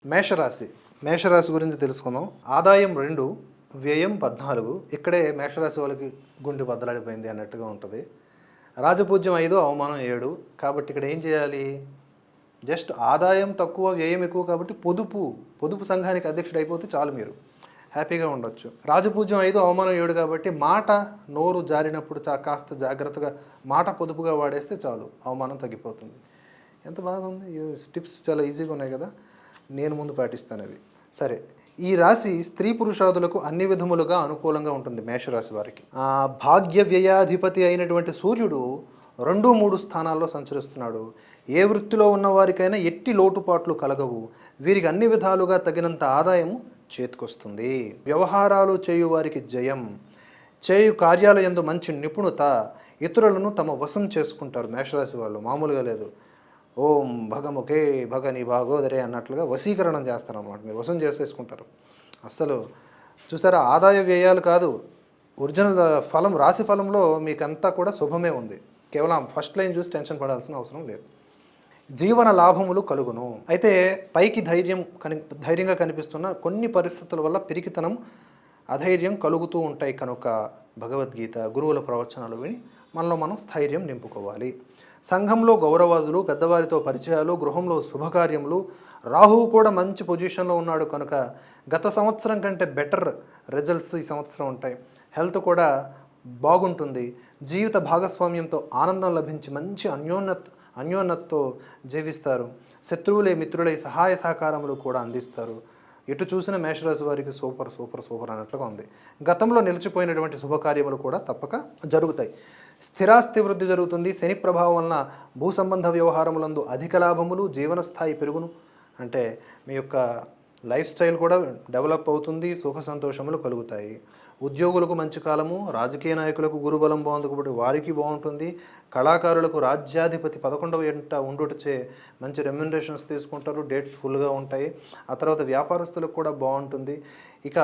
మేషరాశి మేషరాశి గురించి తెలుసుకుందాం. ఆదాయం 2, వ్యయం 14. ఇక్కడే మేషరాశి వాళ్ళకి గుండె బద్దలడిపోయింది అన్నట్టుగా ఉంటుంది. రాజపూజ్యం 5, అవమానం 7. కాబట్టి ఇక్కడ ఏం చేయాలి? జస్ట్ ఆదాయం తక్కువ, వ్యయం ఎక్కువ కాబట్టి పొదుపు సంఘానికి అధ్యక్షుడు అయిపోతే చాలు, మీరు హ్యాపీగా ఉండొచ్చు. రాజపూజ్యం 5, అవమానం 7 కాబట్టి మాట నోరు జారినప్పుడు కాస్త జాగ్రత్తగా మాట పొదుపుగా వాడేస్తే చాలు, అవమానం తగ్గిపోతుంది. ఎంత బాగుంది! ఈ టిప్స్ చాలా ఈజీగా ఉన్నాయి కదా, నేను ముందు పాటిస్తాను అవి. సరే, ఈ రాశి స్త్రీ పురుషాదులకు అన్ని విధములుగా అనుకూలంగా ఉంటుంది. మేషరాశి వారికి భాగ్య వ్యయాధిపతి అయినటువంటి సూర్యుడు 2, 3 స్థానాల్లో సంచరిస్తున్నాడు. ఏ వృత్తిలో ఉన్న వారికైనా ఎట్టి లోటుపాట్లు కలగవు. వీరికి అన్ని విధాలుగా తగినంత ఆదాయం చేతికొస్తుంది. వ్యవహారాలు చేయువారికి జయం. చేయు కార్యాల యందు మంచి నిపుణత. ఇతరులను తమ వశం చేసుకుంటారు మేషరాశి వాళ్ళు, మామూలుగా లేదు. ఓం భగముఖే భగని భాగోదరే అన్నట్లుగా వశీకరణం చేస్తారన్నమాట, మీరు వశం చేసేసుకుంటారు. అసలు చూసారా, ఆదాయ వ్యయాలు కాదు, ఒరిజినల్ ఫలం, రాశి ఫలంలో మీకంతా కూడా శుభమే ఉంది. కేవలం ఫస్ట్ లైన్ చూసి టెన్షన్ పడాల్సిన అవసరం లేదు. జీవన లాభములు కలుగును. అయితే పైకి ధైర్యంగా కనిపిస్తున్న కొన్ని పరిస్థితుల వల్ల పిరికితనం, అధైర్యం కలుగుతూ ఉంటాయి. కనుక భగవద్గీత, గురువుల ప్రవచనాలు విని మనలో మనం స్థైర్యం నింపుకోవాలి. సంఘంలో గౌరవాదులు, పెద్దవారితో పరిచయాలు, గృహంలో శుభకార్యములు. రాహువు కూడా మంచి పొజిషన్లో ఉన్నాడు కనుక గత సంవత్సరం కంటే బెటర్ రిజల్ట్స్ ఈ సంవత్సరం ఉంటాయి. హెల్త్ కూడా బాగుంటుంది. జీవిత భాగస్వామ్యంతో ఆనందం లభించి మంచి అన్యోన్నతతో జీవిస్తారు. శత్రువులే మిత్రులై సహాయ సహకారములు కూడా అందిస్తారు. ఎటు చూసిన మేషరాశి వారికి సూపర్ సూపర్ సూపర్ అన్నట్లుగా ఉంది. గతంలో నిలిచిపోయినటువంటి శుభకార్యములు కూడా తప్పక జరుగుతాయి. స్థిరాస్తి వృద్ధి జరుగుతుంది. శని ప్రభావం వలన భూ సంబంధ వ్యవహారములందు అధిక లాభములు, జీవన స్థాయి పెరుగును. అంటే మీ యొక్క లైఫ్ స్టైల్ కూడా డెవలప్ అవుతుంది, సుఖ సంతోషములు కలుగుతాయి. ఉద్యోగులకు మంచి కాలము. రాజకీయ నాయకులకు గురుబలం బాగుంది కాబట్టి వారికి బాగుంటుంది. కళాకారులకు రాజ్యాధిపతి 11వ ఇంట ఉండుటచే మంచి రెమ్యునరేషన్స్ తీసుకుంటారు, డేట్స్ ఫుల్గా ఉంటాయి. ఆ తర్వాత వ్యాపారస్తులకు కూడా బాగుంటుంది. ఇక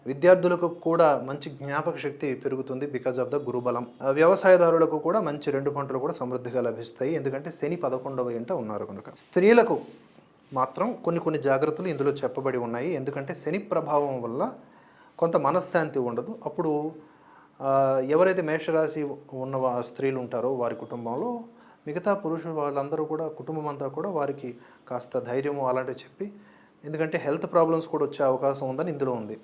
విద్యార్థులకు కూడా మంచి జ్ఞాపక శక్తి పెరుగుతుంది బికాజ్ ఆఫ్ ద గురుబలం. వ్యవసాయదారులకు కూడా మంచి 2 పంటలు కూడా సమృద్ధిగా లభిస్తాయి, ఎందుకంటే శని 11వ ఇంట ఉన్నారు కనుక. స్త్రీలకు మాత్రం కొన్ని జాగ్రత్తలు ఇందులో చెప్పబడి ఉన్నాయి. ఎందుకంటే శని ప్రభావం వల్ల కొంత మనశ్శాంతి ఉండదు. అప్పుడు ఎవరైతే మేషరాశి ఉన్న స్త్రీలు ఉంటారో వారి కుటుంబంలో మిగతా పురుషులు వాళ్ళందరూ కూడా, కుటుంబం అంతా కూడా వారికి కాస్త ధైర్యము అలాంటివి చెప్పి, ఎందుకంటే హెల్త్ ప్రాబ్లమ్స్ కూడా వచ్చే అవకాశం ఉందని ఇందులో ఉంది.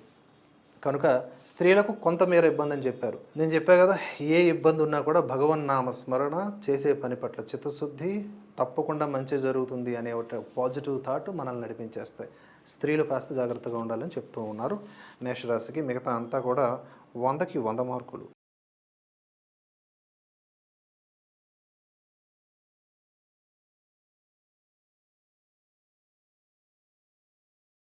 కనుక స్త్రీలకు కొంతమేర ఇబ్బంది అని చెప్పారు. నేను చెప్పా కదా, ఏ ఇబ్బంది ఉన్నా కూడా భగవన్నామ స్మరణ, చేసే పని పట్ల చిత్తశుద్ధి, తప్పకుండా మంచి జరుగుతుంది అనే ఒక పాజిటివ్ థాట్ మనల్ని నడిపించేస్తాయి. స్త్రీలు కాస్త జాగ్రత్తగా ఉండాలని చెప్తూ ఉన్నారు మేషరాశికి. మిగతా అంతా కూడా 100కి 100 మార్కులు.